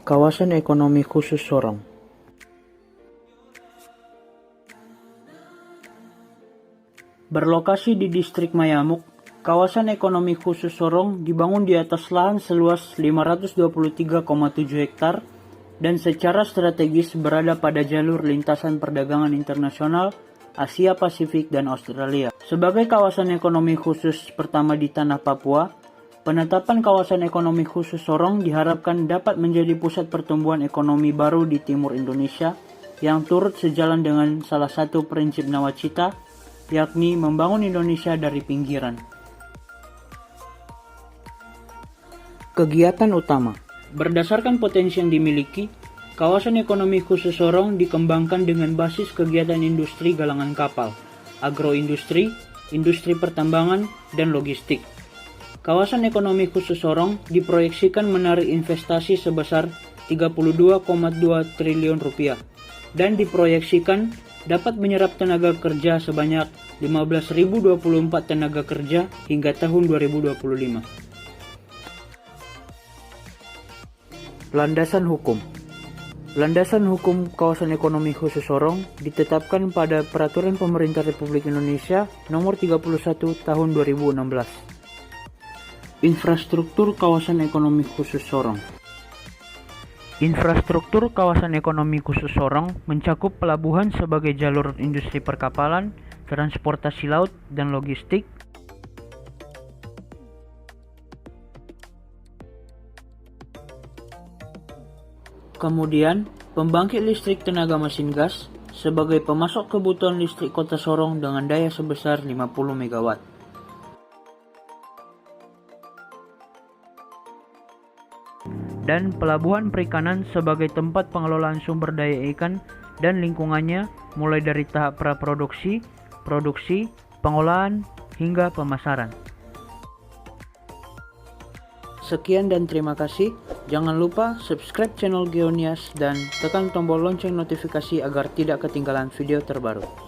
Kawasan Ekonomi Khusus Sorong. Berlokasi di distrik Mayamuk, kawasan ekonomi khusus Sorong dibangun di atas lahan seluas 523,7 hektar dan secara strategis berada pada jalur lintasan perdagangan internasional Asia Pasifik dan Australia. Sebagai kawasan ekonomi khusus pertama di tanah Papua, penetapan kawasan ekonomi khusus Sorong diharapkan dapat menjadi pusat pertumbuhan ekonomi baru di timur Indonesia yang turut sejalan dengan salah satu prinsip nawacita, yakni membangun Indonesia dari pinggiran. Kegiatan utama. Berdasarkan potensi yang dimiliki, kawasan ekonomi khusus Sorong dikembangkan dengan basis kegiatan industri galangan kapal, agroindustri, industri pertambangan, dan logistik. Kawasan ekonomi khusus Sorong diproyeksikan menarik investasi sebesar 32,2 triliun rupiah dan diproyeksikan dapat menyerap tenaga kerja sebanyak 15.024 tenaga kerja hingga tahun 2025. Landasan hukum. Landasan hukum kawasan ekonomi khusus Sorong ditetapkan pada Peraturan Pemerintah Republik Indonesia Nomor 31 Tahun 2016. Infrastruktur kawasan ekonomi khusus Sorong. Infrastruktur kawasan ekonomi khusus Sorong mencakup pelabuhan sebagai jalur industri perkapalan, transportasi laut, dan logistik, kemudian pembangkit listrik tenaga mesin gas sebagai pemasok kebutuhan listrik kota Sorong dengan daya sebesar 50 MW. Dan pelabuhan perikanan sebagai tempat pengelolaan sumber daya ikan dan lingkungannya mulai dari tahap praproduksi, produksi, pengolahan, hingga pemasaran. Sekian dan terima kasih. Jangan lupa subscribe channel Geonias dan tekan tombol lonceng notifikasi agar tidak ketinggalan video terbaru.